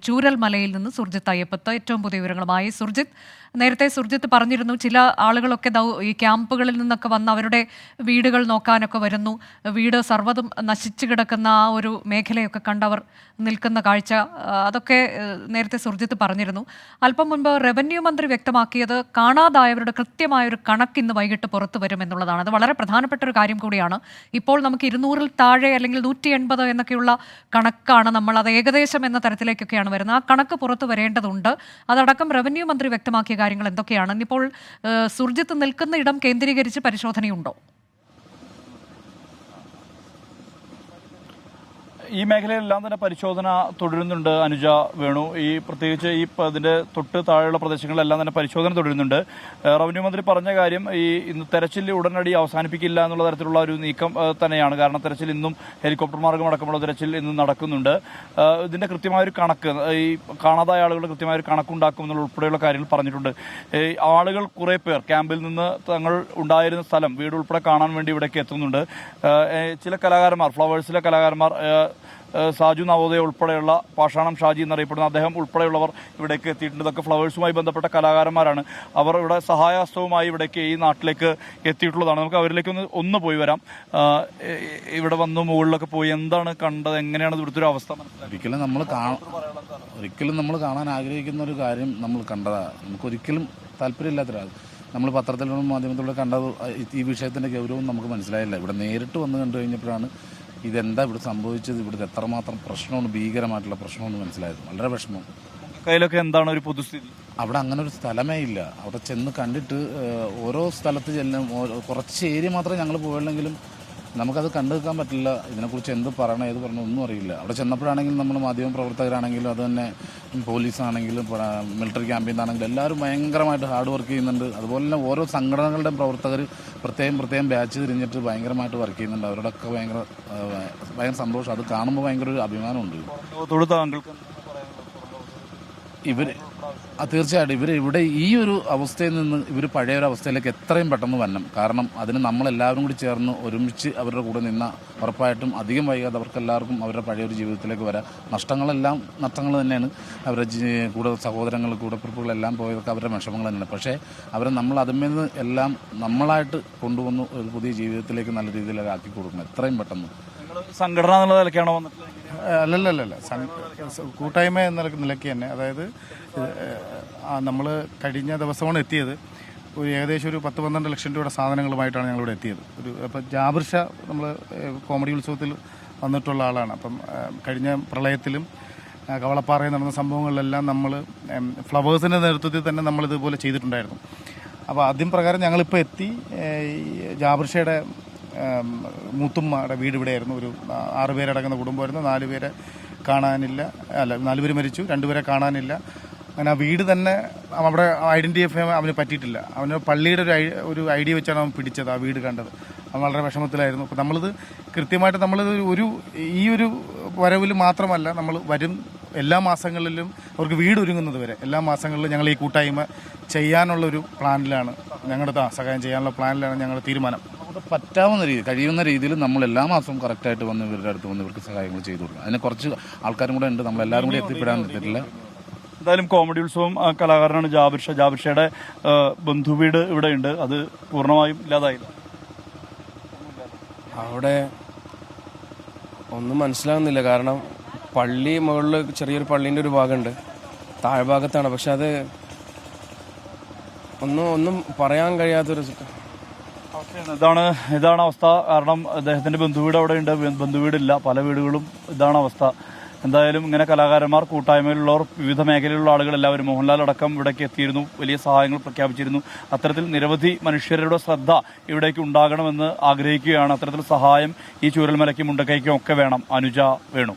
ചൂരൽമലയിൽ നിന്ന് സുർജിത്ത് അയ്യപ്പത്ത് ഏറ്റവും പുതിയ വിവരങ്ങളുമായി. നേരത്തെ സുർജിത്ത് പറഞ്ഞിരുന്നു ചില ആളുകളൊക്കെ ഈ ക്യാമ്പുകളിൽ നിന്നൊക്കെ വന്ന് അവരുടെ വീടുകൾ നോക്കാനൊക്കെ വരുന്നു. വീട് സർവ്വതും നശിച്ചു കിടക്കുന്ന ആ ഒരു മേഖലയൊക്കെ കണ്ടവർ നിൽക്കുന്ന കാഴ്ച, അതൊക്കെ നേരത്തെ സുർജിത്ത് പറഞ്ഞിരുന്നു. അല്പം മുൻപ് റവന്യൂ മന്ത്രി വ്യക്തമാക്കിയത് കാണാതായവരുടെ കൃത്യമായൊരു കണക്ക് ഇന്ന് വൈകിട്ട് പുറത്തു വരുമെന്നുള്ളതാണ്. അത് വളരെ പ്രധാനപ്പെട്ട ഒരു കാര്യം കൂടിയാണ്. ഇപ്പോൾ നമുക്ക് 200-ൽ താഴെ അല്ലെങ്കിൽ 180 എന്നൊക്കെയുള്ള കണക്കാണ്, നമ്മൾ അത് ഏകദേശം എന്ന തരത്തിലേക്കൊക്കെയാണ് വരുന്നത്. ആ കണക്ക് പുറത്തു വരേണ്ടതുണ്ട്. അതടക്കം റവന്യൂ മന്ത്രി വ്യക്തമാക്കിയ കാര്യങ്ങൾ എന്തൊക്കെയാണ്? ഇന്നിപ്പോൾ സുർജിത്ത് നിൽക്കുന്ന ഇടം കേന്ദ്രീകരിച്ച് പരിശോധനയുണ്ടോ? ഈ മേഖലയിലെല്ലാം തന്നെ പരിശോധന തുടരുന്നുണ്ട് അനുജ വേണു. പ്രത്യേകിച്ച് ഇതിന്റെ തൊട്ട് താഴെയുള്ള പ്രദേശങ്ങളിലെല്ലാം തന്നെ പരിശോധന തുടരുന്നുണ്ട്. റവന്യൂ മന്ത്രി പറഞ്ഞ കാര്യം ഇന്ന് തെരച്ചിൽ ഉടനടി അവസാനിപ്പിക്കില്ല എന്നുള്ള തരത്തിലുള്ള ഒരു നീക്കം തന്നെയാണ്. കാരണം തെരച്ചിൽ ഇന്നും ഹെലികോപ്റ്റർ മാർഗമടക്കമുള്ള തെരച്ചിൽ ഇന്നും നടക്കുന്നുണ്ട്. ഇതിന്റെ കൃത്യമായൊരു കണക്ക്, ഈ കാണാതായ ആളുകളുടെ കൃത്യമായൊരു കണക്കുണ്ടാക്കും എന്നുള്ള ഉൾപ്പെടെയുള്ള കാര്യങ്ങൾ പറഞ്ഞിട്ടുണ്ട്. ആളുകൾ കുറെ പേർ ക്യാമ്പിൽ നിന്ന് തങ്ങൾ ഉണ്ടായിരുന്ന സ്ഥലം, വീട് ഉൾപ്പെടെ കാണാൻ വേണ്ടി ഇവിടേക്ക് എത്തുന്നുണ്ട്. ചില കലാകാരന്മാർ, ഫ്ലവേഴ്സിലെ കലാകാരന്മാർ, സാജു നവോദയ ഉൾപ്പെടെയുള്ള പാഷാണം ഷാജി എന്നറിയപ്പെടുന്ന അദ്ദേഹം ഉൾപ്പെടെയുള്ളവർ ഇവിടേക്ക് എത്തിയിട്ടുണ്ട്. ഇതൊക്കെ ഫ്ലവേഴ്സുമായി ബന്ധപ്പെട്ട കലാകാരന്മാരാണ്. അവർ ഇവിടെ സഹായഹസ്തവുമായി ഇവിടേക്ക്, ഈ നാട്ടിലേക്ക് എത്തിയിട്ടുള്ളതാണ്. നമുക്ക് അവരിലേക്ക് ഒന്ന് പോയി വരാം. ഇവിടെ വന്ന് മുകളിലൊക്കെ പോയി എന്താണ് കണ്ടത്, എങ്ങനെയാണ് ഇവിടുത്തെ ഒരു അവസ്ഥ? ഒരിക്കലും നമ്മൾ കാണാൻ ആഗ്രഹിക്കുന്ന ഒരു കാര്യം നമ്മൾ കണ്ടതാണ്. നമുക്കൊരിക്കലും താല്പര്യമില്ലാത്തൊരാൾ നമ്മൾ പത്രത്തിലൂടെ മാധ്യമത്തിലൂടെ കണ്ടത് ഈ വിഷയത്തിൻ്റെ ഗൗരവം നമുക്ക് മനസ്സിലായില്ല. ഇവിടെ നേരിട്ട് വന്ന് കണ്ടു കഴിഞ്ഞപ്പോഴാണ് ഇതെന്താ ഇവിടെ സംഭവിച്ചത്, ഇവിടുത്തെ എത്രമാത്രം പ്രശ്നമാണ്, ഭീകരമായിട്ടുള്ള പ്രശ്നമെന്ന് മനസ്സിലായത്. വളരെ വിഷമം. കയ്യിലൊക്കെ എന്താണ് ഒരു പൊതുസ്ഥിതി? അവിടെ അങ്ങനെ ഒരു സ്ഥലമേ ഇല്ല. അവിടെ ചെന്ന് കണ്ടിട്ട് ഓരോ സ്ഥലത്ത് ചെല്ലും, കുറച്ച് ഏരിയ മാത്രമേ ഞങ്ങൾ പോയുള്ളെങ്കിലും നമുക്കത് കണ്ടു നിൽക്കാൻ പറ്റില്ല. ഇതിനെക്കുറിച്ച് എന്ത് പറയണം, ഏത് പറയണം ഒന്നും അറിയില്ല. അവിടെ ചെന്നപ്പോഴാണെങ്കിലും നമ്മൾ മാധ്യമ പ്രവർത്തകരാണെങ്കിലും അത് തന്നെ പോലീസാണെങ്കിലും മിലിറ്ററി ക്യാമ്പിൽ നിന്നാണെങ്കിലും എല്ലാവരും ഭയങ്കരമായിട്ട് ഹാർഡ് വർക്ക് ചെയ്യുന്നുണ്ട്. അതുപോലെ തന്നെ ഓരോ സംഘടനകളുടെ പ്രവർത്തകർ പ്രത്യേകം ബാച്ച് തിരിഞ്ഞിട്ട് ഭയങ്കരമായിട്ട് വർക്ക് ചെയ്യുന്നുണ്ട്. അവരോടൊക്കെ ഭയങ്കര സന്തോഷം. അത് കാണുമ്പോൾ ഭയങ്കര ഒരു അഭിമാനമുണ്ട്. തീർച്ചയായിട്ടും ഇവിടെ ഈ ഒരു അവസ്ഥയിൽ നിന്ന് ഇവർ പഴയ ഒരു അവസ്ഥയിലേക്ക് എത്രയും പെട്ടെന്ന് വരണം. കാരണം അതിന് നമ്മളെല്ലാവരും കൂടി ചേർന്ന് ഒരുമിച്ച് അവരുടെ കൂടെ നിന്ന ഉറപ്പായിട്ടും അധികം വൈകാതെ അവർക്കെല്ലാവർക്കും അവരുടെ പഴയൊരു ജീവിതത്തിലേക്ക് വരാം. നഷ്ടങ്ങൾ തന്നെയാണ്. അവരുടെ കൂടെ സഹോദരങ്ങൾ, കൂടപ്പിറപ്പുകളെല്ലാം പോയതൊക്കെ അവരുടെ വിഷമങ്ങൾ തന്നെയാണ്. പക്ഷേ നമ്മൾ അതിൽ നിന്ന് എല്ലാം നമ്മളായിട്ട് കൊണ്ടുവന്ന് ഒരു പുതിയ ജീവിതത്തിലേക്ക് നല്ല രീതിയിൽ ആക്കി കൊടുക്കണം എത്രയും പെട്ടെന്ന്. സംഘടന എന്നുള്ള നിലയ്ക്കാണോ വന്നിട്ടുള്ളത്? അല്ലല്ല, കൂട്ടായ്മ എന്ന നിലയ്ക്ക് തന്നെ. അതായത് നമ്മൾ കഴിഞ്ഞ ദിവസമാണ് എത്തിയത്. ഏകദേശം ഒരു 10-12 ലക്ഷം രൂപയുടെ സാധനങ്ങളുമായിട്ടാണ് ഞങ്ങളിവിടെ എത്തിയത്. അപ്പം ജാബിർ ഷാ നമ്മൾ കോമഡി ഉത്സവത്തിൽ വന്നിട്ടുള്ള ആളാണ്. അപ്പം കഴിഞ്ഞ പ്രളയത്തിലും കവളപ്പാറയിൽ നടന്ന സംഭവങ്ങളിലെല്ലാം നമ്മൾ ഫ്ലവേഴ്സിൻ്റെ നേതൃത്വത്തിൽ തന്നെ നമ്മളിതുപോലെ ചെയ്തിട്ടുണ്ടായിരുന്നു. അപ്പോൾ ആദ്യം പ്രകാരം ഞങ്ങളിപ്പോൾ എത്തി. ജാബിർ ഷയുടെ മൂത്തുമ്മയുടെ വീട് ഇവിടെയായിരുന്നു. ഒരു 6 പേരടങ്ങുന്ന കുടുംബമായിരുന്നു. 4 പേരെ കാണാനില്ല, 4 പേര് മരിച്ചു, 2 പേരെ കാണാനില്ല. അങ്ങനെ ആ വീട് തന്നെ അവിടെ ഐഡൻറ്റിഫൈ അവന് പറ്റിയിട്ടില്ല. അവന് പള്ളിയുടെ ഒരു ഐഡിയ വെച്ചാണ് അവൻ പിടിച്ചത്, ആ വീട് കണ്ടത്. അവൻ വളരെ വിഷമത്തിലായിരുന്നു. അപ്പോൾ നമ്മളിത് കൃത്യമായിട്ട് ഈ ഒരു വരവിൽ മാത്രമല്ല, നമ്മൾ വരും എല്ലാ മാസങ്ങളിലും അവർക്ക് വീട് ഒരുങ്ങുന്നത് വരെ എല്ലാ മാസങ്ങളിലും ഞങ്ങൾ ഈ കൂട്ടായ്മ ചെയ്യാനുള്ളൊരു പ്ലാനിലാണ്, ഞങ്ങളുടെ സഹായം ചെയ്യാനുള്ള പ്ലാനിലാണ് ഞങ്ങളുടെ തീരുമാനം. പറ്റാവുന്ന രീതി, കഴിയുന്ന രീതിയിൽ നമ്മൾ എല്ലാ മാസവും കറക്റ്റായിട്ട് വന്ന് ഇവരുടെ അടുത്ത് വന്ന് ഇവർക്ക് സഹായങ്ങൾ ചെയ്തു കൊടുക്കും. അതിന് കുറച്ച് ആൾക്കാരും കൂടെ ഉണ്ട്, നമ്മളെല്ലാവരും കൂടി എത്തിപ്പെടാൻ പറ്റില്ല. എന്തായാലും കോമഡി ഉത്സവം കലാകാരനാണ് ജാബിർ ഷാ. ജാബിർ ഷയുടെ ബന്ധുവീട് ഇവിടെ ഉണ്ട്. അത് പൂർണ്ണമായും ഇല്ലാതായില്ല. അവിടെ ഒന്നും മനസ്സിലാകുന്നില്ല. കാരണം പള്ളി മുകളിൽ ചെറിയൊരു പള്ളീൻ്റെ ഒരു ഭാഗമുണ്ട്, താഴ്ഭാഗത്താണ്. പക്ഷെ അത് ഒന്നും പറയാൻ കഴിയാത്തൊരു ഇതാണ് അവസ്ഥ. കാരണം അദ്ദേഹത്തിന്റെ ബന്ധുവീട് അവിടെ ഉണ്ട്, ബന്ധുവീടില്ല, പല വീടുകളും ഇതാണ് അവസ്ഥ. എന്തായാലും ഇങ്ങനെ കലാകാരന്മാർ, കൂട്ടായ്മയിലുള്ളവർ, വിവിധ മേഖലയിലുള്ള ആളുകൾ എല്ലാവരും, മോഹൻലാൽ അടക്കം ഇവിടേക്ക് എത്തിയിരുന്നു, വലിയ സഹായങ്ങൾ പ്രഖ്യാപിച്ചിരുന്നു. അത്തരത്തിൽ നിരവധി മനുഷ്യരുടെ ശ്രദ്ധ ഇവിടേക്ക് ഉണ്ടാകണമെന്ന് ആഗ്രഹിക്കുകയാണ്. അത്തരത്തിൽ സഹായം ഈ ചൂരൽമലയ്ക്കും മുണ്ടക്കൈക്കും ഒക്കെ വേണം. അനുജ വേണു.